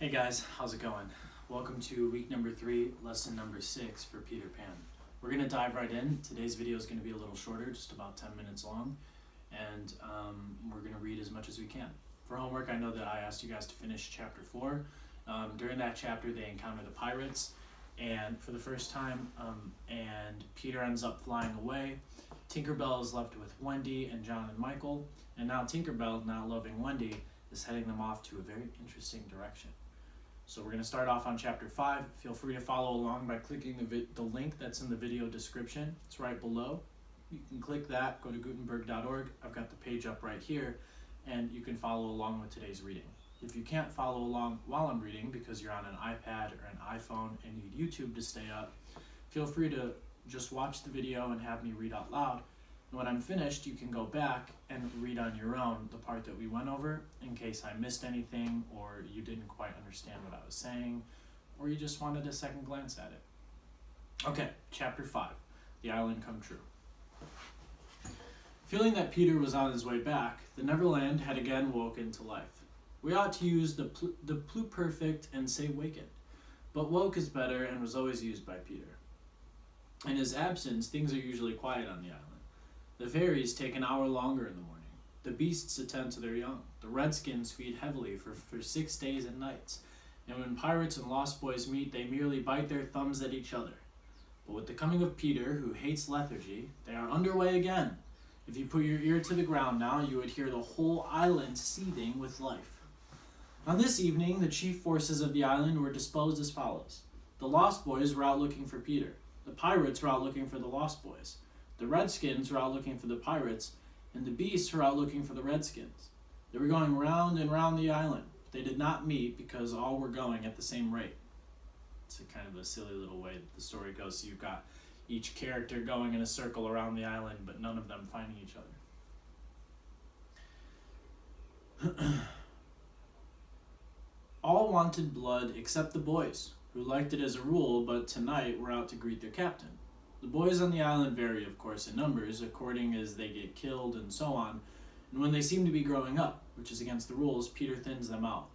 Hey guys, how's it going? Welcome to week number 3, lesson number 6 for Peter Pan. We're going to dive right in. Today's video is going to be a little shorter, just about 10 minutes long, and we're going to read as much as we can. For homework, I know that I asked you guys to finish chapter 4. During that chapter, they encounter the pirates, and for the first time, and Peter ends up flying away. Tinkerbell is left with Wendy and John and Michael, and now Tinkerbell, not loving Wendy, is heading them off to a very interesting direction. So we're going to start off on chapter 5. Feel free to follow along by clicking the link that's in the video description. It's right below. You can click that, go to Gutenberg.org. I've got the page up right here, and you can follow along with today's reading. If you can't follow along while I'm reading because you're on an iPad or an iPhone and need YouTube to stay up, feel free to just watch the video and have me read out loud. And when I'm finished, you can go back and read on your own the part that we went over in case I missed anything or you didn't quite understand what I was saying or you just wanted a second glance at it. Okay, chapter 5, The Island Come True. Feeling that Peter was on his way back, the Neverland had again woken to life. We ought to use the pluperfect and say wakened, but woke is better and was always used by Peter. In his absence, things are usually quiet on the island. The fairies take an hour longer in the morning. The beasts attend to their young. The redskins feed heavily for 6 days and nights. And when pirates and lost boys meet, they merely bite their thumbs at each other. But with the coming of Peter, who hates lethargy, they are underway again. If you put your ear to the ground now, you would hear the whole island seething with life. On this evening, the chief forces of the island were disposed as follows. The lost boys were out looking for Peter. The pirates were out looking for the lost boys. The redskins were out looking for the pirates, and the beasts were out looking for the redskins. They were going round and round the island. They did not meet because all were going at the same rate. It's a kind of a silly little way that the story goes. So you've got each character going in a circle around the island, but none of them finding each other. All wanted blood except the boys, who liked it as a rule, but tonight were out to greet their captain. The boys on the island vary, of course, in numbers, according as they get killed and so on, and when they seem to be growing up, which is against the rules, Peter thins them out.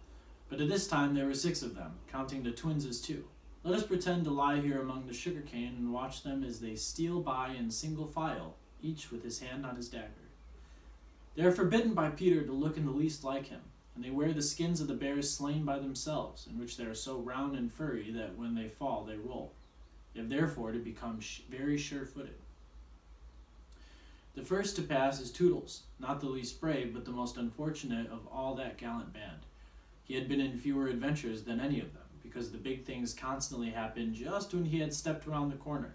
But at this time there were 6 of them, counting the twins as 2. Let us pretend to lie here among the sugarcane and watch them as they steal by in single file, each with his hand on his dagger. They are forbidden by Peter to look in the least like him, and they wear the skins of the bears slain by themselves, in which they are so round and furry that when they fall they roll. They have therefore to become very sure-footed. The first to pass is Tootles, not the least brave, but the most unfortunate of all that gallant band. He had been in fewer adventures than any of them, because the big things constantly happened just when he had stepped around the corner.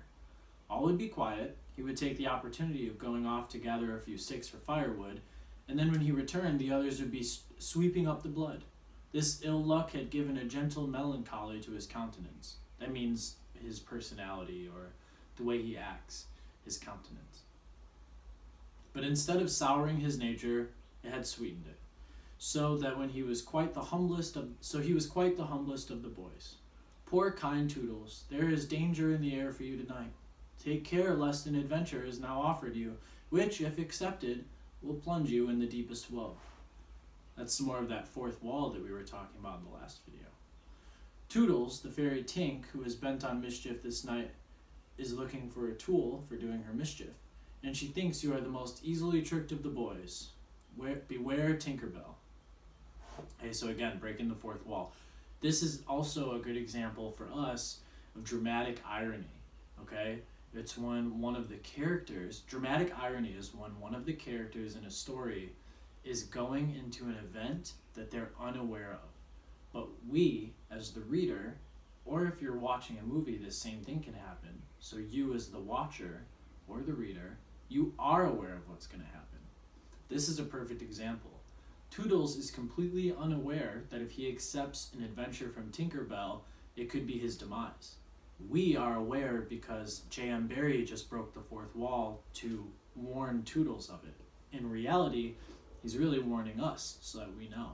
All would be quiet, he would take the opportunity of going off to gather a few sticks for firewood, and then when he returned, the others would be sweeping up the blood. This ill luck had given a gentle melancholy to his countenance. That means his personality or the way he acts, his countenance. But instead of souring his nature, it had sweetened it, so that he was quite the humblest of the boys. Poor kind Tootles, there is danger in the air for you tonight. Take care lest an adventure is now offered you, which, if accepted, will plunge you in the deepest woe. That's some more of that fourth wall that we were talking about in the last video. Tootles, the fairy Tink, who is bent on mischief this night, is looking for a tool for doing her mischief, and she thinks you are the most easily tricked of the boys. Beware Tinkerbell. Okay, so again, breaking the fourth wall. This is also a good example for us of dramatic irony, okay? It's when one of the characters, dramatic irony is when one of the characters in a story is going into an event that they're unaware of. But we, as the reader, or if you're watching a movie, the same thing can happen. So you as the watcher or the reader, you are aware of what's going to happen. This is a perfect example. Tootles is completely unaware that if he accepts an adventure from Tinkerbell, it could be his demise. We are aware because J.M. Barrie just broke the fourth wall to warn Tootles of it. In reality, he's really warning us so that we know.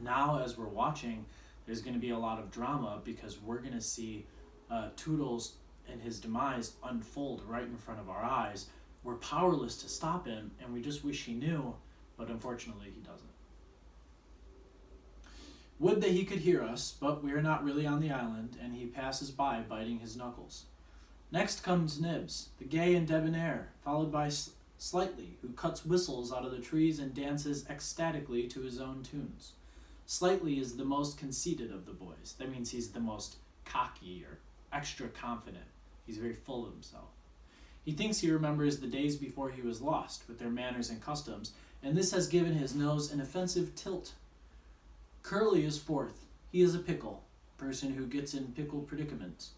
Now, as we're watching, there's going to be a lot of drama because we're going to see Tootles and his demise unfold right in front of our eyes. We're powerless to stop him, and we just wish he knew, but unfortunately he doesn't. Would that he could hear us, but we are not really on the island, and he passes by biting his knuckles. Next comes Nibs, the gay and debonair, followed by Slightly, who cuts whistles out of the trees and dances ecstatically to his own tunes. Slightly is the most conceited of the boys. That means he's the most cocky or extra confident. He's very full of himself. He thinks he remembers the days before he was lost, with their manners and customs, and this has given his nose an offensive tilt. Curly is fourth. He is a pickle, person who gets in pickle predicaments.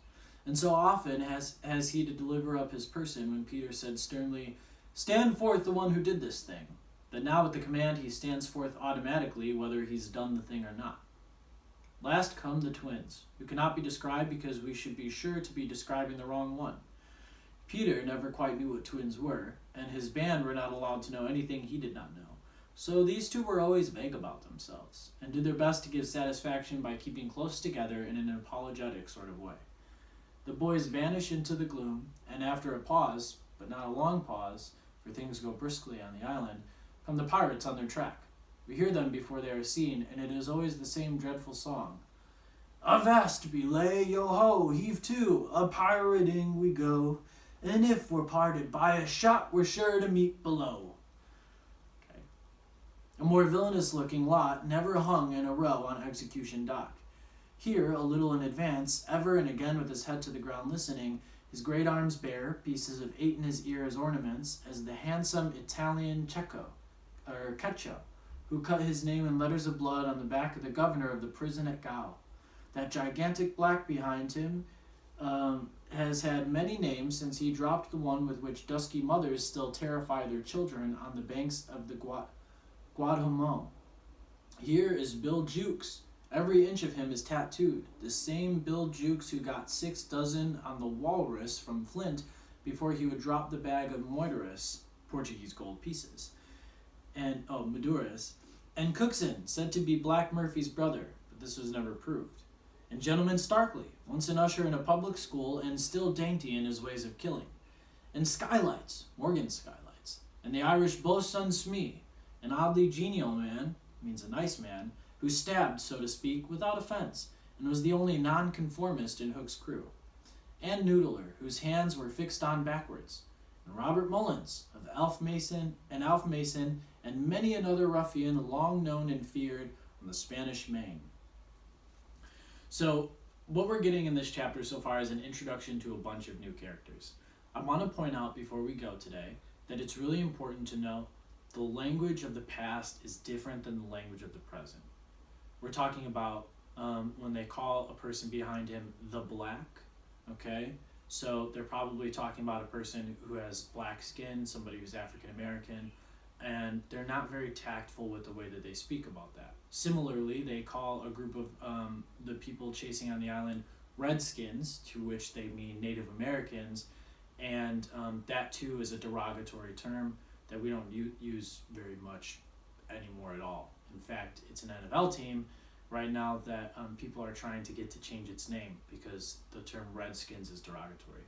And so often has he to deliver up his person when Peter said sternly, "Stand forth the one who did this thing," that now with the command he stands forth automatically whether he's done the thing or not. Last come the twins, who cannot be described because we should be sure to be describing the wrong one. Peter never quite knew what twins were, and his band were not allowed to know anything he did not know. So these two were always vague about themselves, and did their best to give satisfaction by keeping close together in an apologetic sort of way. The boys vanish into the gloom, and after a pause, but not a long pause, for things go briskly on the island, come the pirates on their track. We hear them before they are seen, and it is always the same dreadful song. "Avast belay, yo-ho, heave to, a-pirating we go, and if we're parted by a shot, we're sure to meet below." Okay. A more villainous-looking lot never hung in a row on execution dock. Here, a little in advance, ever and again with his head to the ground listening, his great arms bare, pieces of 8 in his ear as ornaments, as the handsome Italian Cecco, who cut his name in letters of blood on the back of the governor of the prison at Gao. That gigantic black behind him has had many names since he dropped the one with which dusky mothers still terrify their children on the banks of the Guadalhorce. Here is Bill Jukes. Every inch of him is tattooed. The same Bill Jukes who got 6 dozen on the Walrus from Flint before he would drop the bag of Moiderus, Portuguese gold pieces, and Maduras, and Cookson, said to be Black Murphy's brother, but this was never proved. And Gentleman Starkley, once an usher in a public school and still dainty in his ways of killing. And Skylights, Morgan Skylights, and the Irish boatswain Smee, an oddly genial man, means a nice man, who stabbed, so to speak, without offense, and was the only nonconformist in Hook's crew. And Noodler, whose hands were fixed on backwards. And Robert Mullins, of Alf Mason, and many another ruffian long known and feared on the Spanish Main. So, what we're getting in this chapter so far is an introduction to a bunch of new characters. I want to point out before we go today that it's really important to know the language of the past is different than the language of the present. We're talking about when they call a person behind him the Black, okay? So they're probably talking about a person who has black skin, somebody who's African American, and they're not very tactful with the way that they speak about that. Similarly, they call a group of the people chasing on the island Redskins, to which they mean Native Americans, and that too is a derogatory term that we don't use very much anymore at all. In fact, it's an NFL team right now that people are trying to get to change its name because the term Redskins is derogatory.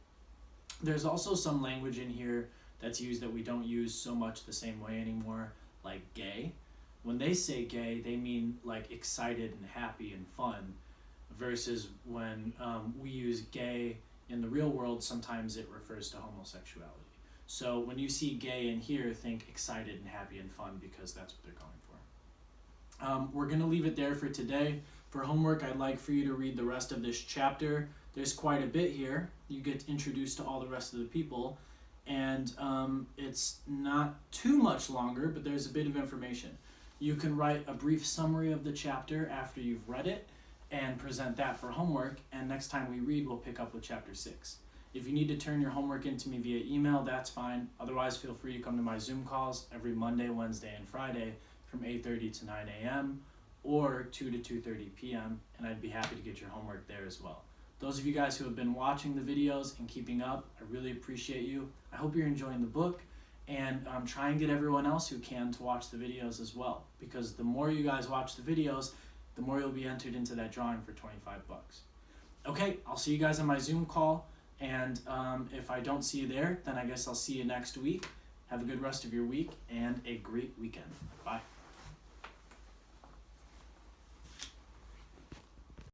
There's also some language in here that's used that we don't use so much the same way anymore, like gay. When they say gay, they mean like excited and happy and fun, versus when we use gay in the real world, sometimes it refers to homosexuality. So when you see gay in here, think excited and happy and fun because that's what they're going for. We're going to leave it there for today. For homework, I'd like for you to read the rest of this chapter. There's quite a bit here. You get introduced to all the rest of the people. And it's not too much longer, but there's a bit of information. You can write a brief summary of the chapter after you've read it and present that for homework. And next time we read, we'll pick up with chapter 6. If you need to turn your homework into me via email, that's fine. Otherwise, feel free to come to my Zoom calls every Monday, Wednesday, and Friday from 8:30 to 9 a.m. or 2 to 2:30 p.m. And I'd be happy to get your homework there as well. Those of you guys who have been watching the videos and keeping up, I really appreciate you. I hope you're enjoying the book, and try and get everyone else who can to watch the videos as well, because the more you guys watch the videos, the more you'll be entered into that drawing for $25. Okay, I'll see you guys on my Zoom call, and if I don't see you there, then I guess I'll see you next week. Have a good rest of your week and a great weekend. Bye.